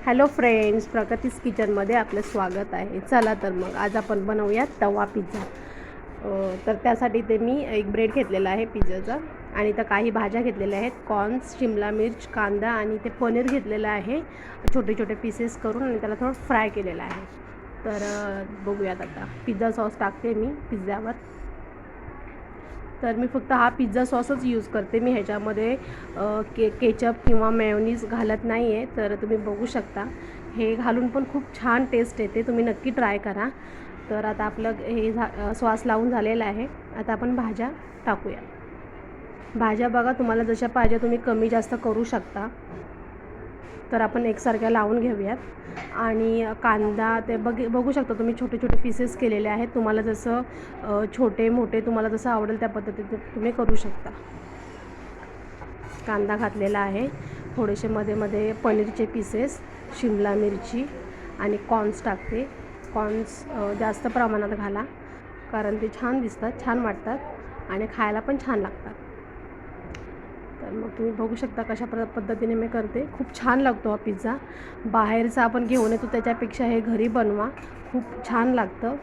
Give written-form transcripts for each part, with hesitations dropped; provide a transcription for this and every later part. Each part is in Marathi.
हॅलो फ्रेंड्स, प्रगतीज किचनमध्ये आपलं स्वागत आहे. चला तर मग आज आपण बनवूयात तवा पिझ्झा. तर त्यासाठी ते मी एक ब्रेड घेतलेला आहे पिझ्झाचा आणि तर काही भाज्या घेतलेल्या आहेत. कॉर्न्स, शिमला मिर्च, कांदा आणि ते पनीर घेतलेलं आहे छोटे छोटे पीसेस करून आणि त्याला थोडं फ्राय केलेलं आहे. तर बघूयात आता. पिझ्झा सॉस टाकते मी पिझ्झ्यावर. तर मी फक्त हा पिझ्झा सॉसच यूज करते. मी ह्याच्यामध्ये केचप किंवा मेयोनीज घालत नाही आहे. तर तुम्ही बघू शकता, हे घालून पण खूप छान टेस्ट येते. तुम्ही नक्की ट्राय करा. तर आता आपलं हे सॉस लावून झालेलं आहे. आता आपण भाज्या टाकूया. भाज्या बघा, तुम्हाला जशा पाहिजे तुम्ही कमी जास्त करू शकता. तर आपण एकसारख्या लावून घेऊयात. आणि कांदा ते बघू शकता तुम्ही, छोटे छोटे पीसेस केलेले आहेत. तुम्हाला जसं छोटे मोठे तुम्हाला जसं आवडेल त्या पद्धतीने तुम्ही करू शकता. कांदा घातलेला आहे, थोडेसे मध्ये मध्ये पनीरचे पीसेस, शिमला मिरची आणि कॉर्न्स टाकते. कॉर्न्स जास्त प्रमाणात घाला, कारण ते छान दिसतात, छान वाटतात आणि खायला पण छान लागतात. तर मग तुम्ही बघू शकता कशा पद्धतीने मी करते. खूप छान लागतो हा पिझ्झा. बाहेरचा आपण घेऊन येतो त्याच्यापेक्षा हे घरी बनवा, खूप छान लागतं.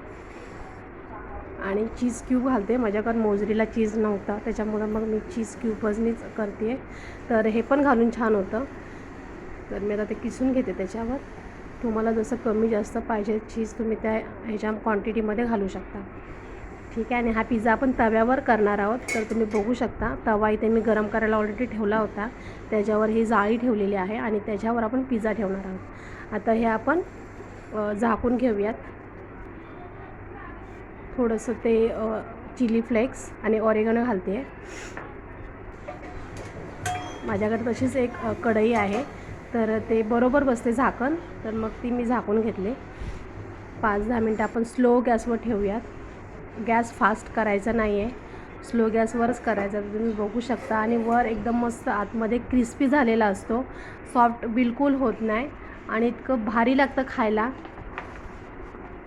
आणि चीज क्यूब घालते. माझ्याकडे मोजरीला चीज नव्हता, त्याच्यामुळं मग मी चीज क्यूबनीच करते. तर हे पण घालून छान होतं. तर मी आता ते किसून घेते त्याच्यावर. तुम्हाला जसं कमी जास्त पाहिजे चीज तुम्ही त्या ह्याच्या क्वांटिटीमध्ये घालू शकता. ठीक आहे. आणि हा पिझ्झा आपण तव्यावर करणार आहोत. तर तुम्ही बघू शकता, तवा इथे मी गरम करायला ऑलरेडी ठेवला होता. त्याच्यावर ही जाळी ठेवलेली आहे आणि त्याच्यावर आपण पिझ्झा ठेवणार आहोत. आता हे आपण झाकून घेऊयात. थोडंसं ते चिली फ्लेक्स आणि ऑरेगनो घालते. माझ्याकडे तशीच एक कढई आहे, तर ते बरोबर बसते झाकण. तर मग ती मी झाकून घेतले. 5-10 मिनटं आपण स्लो गॅसवर ठेवूयात. गॅस फास्ट करायचा नाही आहे, स्लो गॅसवरच करायचा. तुम्ही बघू शकता. आणि वर एकदम मस्त आतमध्ये क्रिस्पी झालेला असतो, सॉफ्ट बिलकुल होत नाही आणि इतकं भारी लागतं खायला.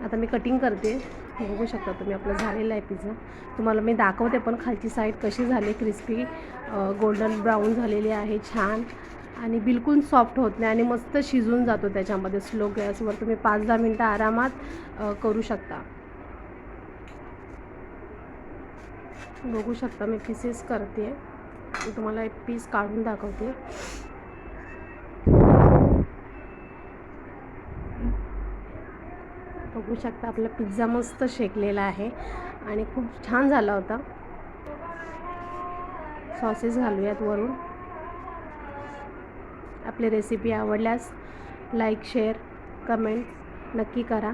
आता मी कटिंग करते. बघू शकता तुम्ही, आपलं झालेलं आहे पिझ्झा. तुम्हाला मी दाखवते पण खालची साईड कशी झाली, क्रिस्पी गोल्डन ब्राऊन झालेली आहे, छान. आणि बिलकुल सॉफ्ट होत नाही आणि मस्त शिजून जातो त्याच्यामध्ये. स्लो गॅसवर तुम्ही 5-10 मिनटं आरामात करू शकता. बघू शकता मी पीसेस करते. तुम्हाला एक पीस काढून दाखवते. बघू शकता आपला पिझ्झा मस्त शेकलेला आहे आणि खूप छान झाला होता. सॉसेस घालूयात वरून. आपली रेसिपी आवडल्यास लाईक, शेअर, कमेंट नक्की करा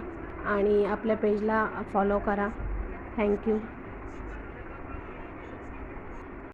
आणि आपल्या पेजला फॉलो करा. थँक्यू.